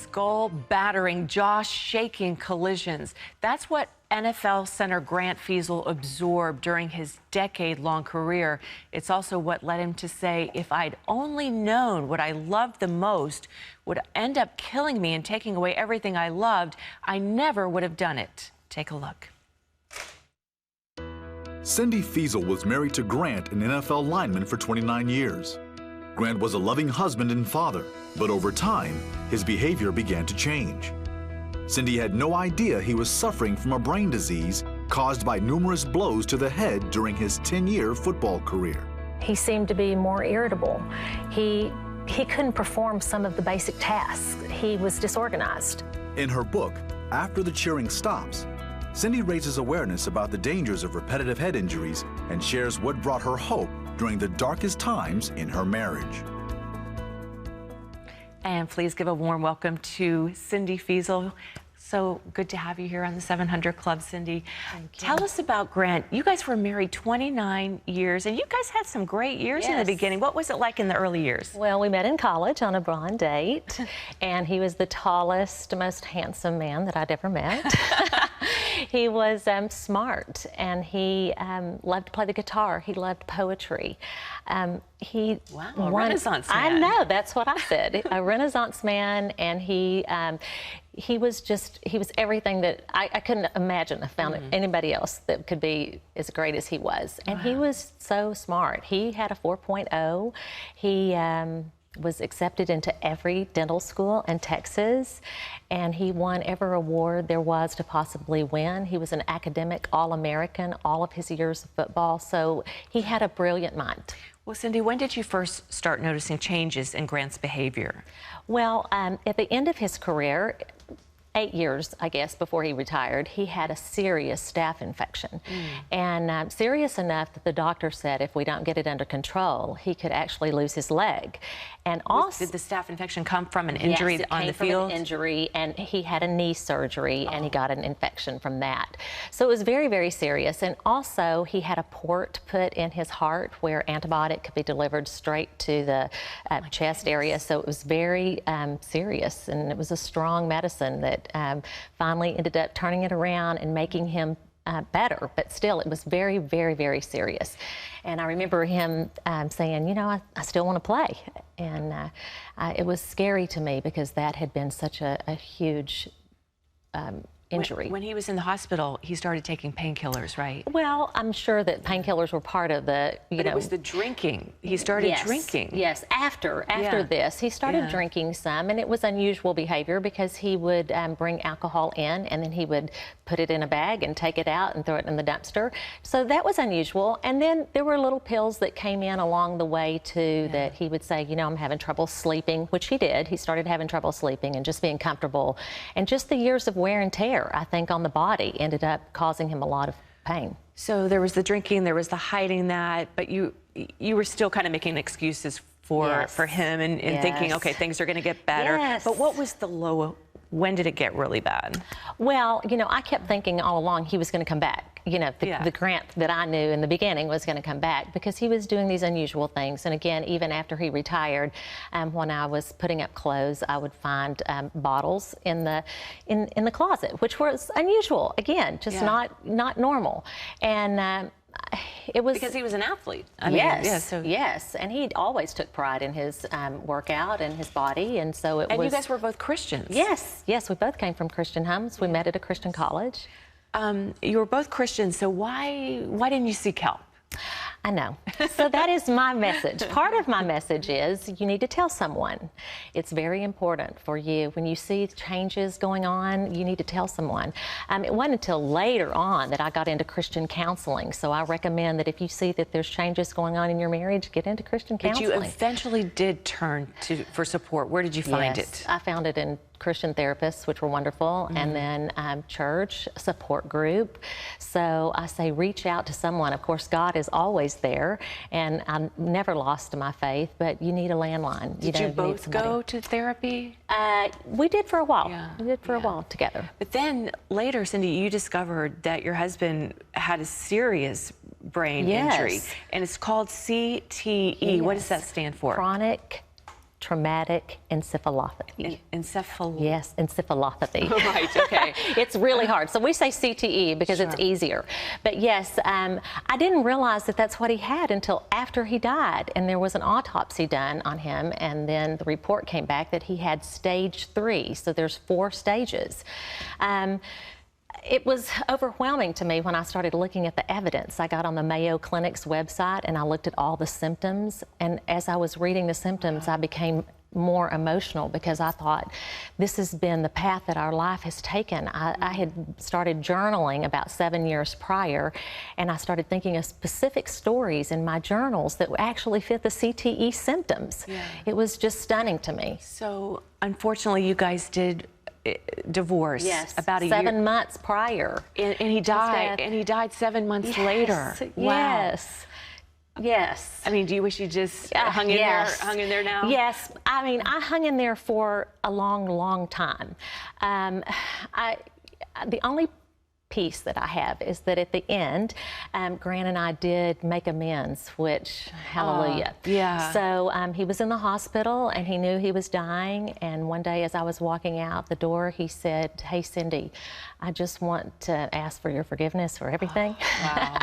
skull-battering, jaw-shaking collisions. That's what NFL center Grant Feasel absorbed during his decade-long career. It's also what led him to say, if I'd only known what I loved the most would end up killing me and taking away everything I loved, I never would have done it. Take a look. Cyndy Feasel was married to Grant, an NFL lineman, for 29 years. Grant was a loving husband and father, but over time, his behavior began to change. Cyndy had no idea he was suffering from a brain disease caused by numerous blows to the head during his 10-year football career. He seemed to be more irritable. He couldn't perform some of the basic tasks. He was disorganized. In her book, After the Cheering Stops, Cyndy raises awareness about the dangers of repetitive head injuries and shares what brought her hope during the darkest times in her marriage. And please give a warm welcome to Cyndy Feasel. So good to have you here on the 700 Club, Cyndy. Tell us about Grant. You guys were married 29 years, and you guys had some great years in the beginning. What was it like in the early years? Well, we met in college on a blind date, and he was the tallest, most handsome man that I'd ever met. He was smart, and he loved to play the guitar. He loved poetry. Wow, a Renaissance man. I know, that's what I said. A Renaissance man, and he was everything that I couldn't imagine. I found anybody else that could be as great as he was. And he was so smart. He had a 4.0. He was accepted into every dental school in Texas, and he won every award there was to possibly win. He was an academic All-American all of his years of football, so he had a brilliant mind. Well, Cyndy, when did you first start noticing changes in Grant's behavior? Well, at the end of his career, 8 years, I guess, before he retired, he had a serious staph infection. And serious enough that the doctor said if we don't get it under control, he could actually lose his leg. And also, did the staph infection come from an injury on the field? Yes, it came from an injury, and he had a knee surgery, and he got an infection from that. So it was very, very serious. And also, he had a port put in his heart where antibiotic could be delivered straight to the chest area. So it was very serious, and it was a strong medicine that finally ended up turning it around and making him better, but still it was very, very, very serious. And I remember him saying, you know, I still want to play. And it was scary to me because that had been such a huge injury. When he was in the hospital, he started taking painkillers, right? Well, I'm sure that painkillers were part of the, But it was the drinking. He started drinking. Yes, after this, he started drinking some, and it was unusual behavior because he would bring alcohol in, and then he would put it in a bag and take it out and throw it in the dumpster. So that was unusual. And then there were little pills that came in along the way, too, that he would say, you know, I'm having trouble sleeping, which he did. He started having trouble sleeping and just being comfortable. And just the years of wear and tear, I think, on the body ended up causing him a lot of pain. So there was the drinking, there was the hiding that, but you were still kind of making excuses for him and thinking, okay, things are going to get better. But what was the low? When did it get really bad? Well, you know, I kept thinking all along he was going to come back. You know, the Grant that I knew in the beginning was going to come back because he was doing these unusual things. And again, even after he retired, when I was putting up clothes, I would find bottles in the closet, which was unusual. Again, just not normal. And it was because he was an athlete. I mean, yes, and he always took pride in his workout and his body, and so it was. And you guys were both Christians. Yes, we both came from Christian homes. We met at a Christian college. You were both Christians, so why didn't you seek help? I know. So that is my message. Part of my message is you need to tell someone. It's very important for you. When you see changes going on, you need to tell someone. It wasn't until later on that I got into Christian counseling. So I recommend that if you see that there's changes going on in your marriage, get into Christian counseling. But you eventually did turn for support. Where did you find it? I found it in Christian therapists, which were wonderful, and then church support group. So I say reach out to someone. Of course, God is always there, and I never lost my faith, but you need a landline. Did you both go to therapy? We did for a while. We did for a while together. But then later, Cyndy, you discovered that your husband had a serious brain injury, and it's called CTE. What does that stand for? Chronic traumatic encephalopathy. Yes, encephalopathy. Right, okay. It's really hard. So we say CTE because it's easier. But yes, I didn't realize that that's what he had until after he died. And there was an autopsy done on him, and then the report came back that he had stage 3. So there's 4 stages. It was overwhelming to me when I started looking at the evidence. I got on the Mayo Clinic's website and I looked at all the symptoms. And as I was reading the symptoms, I became more emotional because I thought, this has been the path that our life has taken. I had started journaling about 7 years prior, and I started thinking of specific stories in my journals that actually fit the CTE symptoms. Yeah. It was just stunning to me. So unfortunately, you guys did divorce about a 7 months prior. And he died. And he died 7 months later. Wow. Yes. Yes. I mean, do you wish you just hung in there now? Yes. I mean, I hung in there for a long, long time. The only piece that I have is that at the end, Grant and I did make amends, which, hallelujah. Yeah. So he was in the hospital and he knew he was dying. And one day as I was walking out the door, he said, "Hey, Cyndy, I just want to ask for your forgiveness for everything." Wow.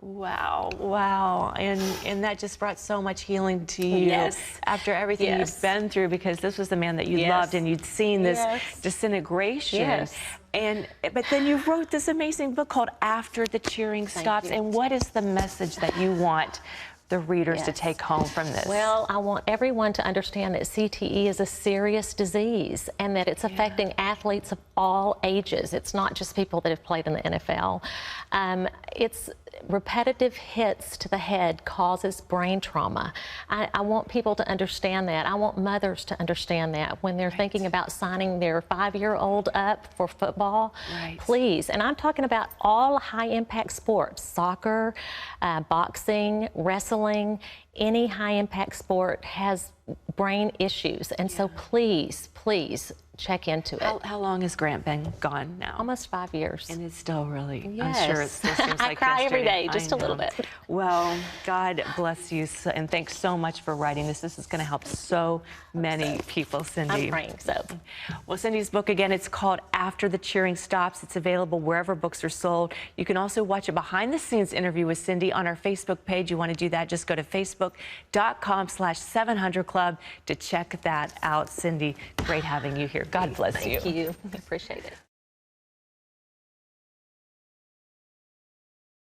Wow, wow. And that just brought so much healing to you after everything you've been through, because this was the man that you loved and you'd seen this disintegration. But then you wrote this amazing book called After the Cheering Stops. And what is the message that you want the readers to take home from this? Well, I want everyone to understand that CTE is a serious disease and that it's affecting athletes of all ages. It's not just people that have played in the NFL. It's repetitive hits to the head causes brain trauma. I want people to understand that. I want mothers to understand that when they're thinking about signing their 5-year-old up for football. Please, and I'm talking about all high-impact sports, soccer, boxing, wrestling, any high-impact sport has brain issues. And so please, please, check into it. How long has Grant been gone now? Almost 5 years. And it's still really, I'm sure it still seems like I cry every day, just a little bit. Well, God bless you, and thanks so much for writing this. This is going to help so many people, Cyndy. I'm praying so. Well, Cyndy's book, again, it's called After the Cheering Stops. It's available wherever books are sold. You can also watch a behind-the-scenes interview with Cyndy on our Facebook page. You want to do that, just go to facebook.com/700club to check that out. Cyndy, great having you here. God bless you. Thank you. I appreciate it.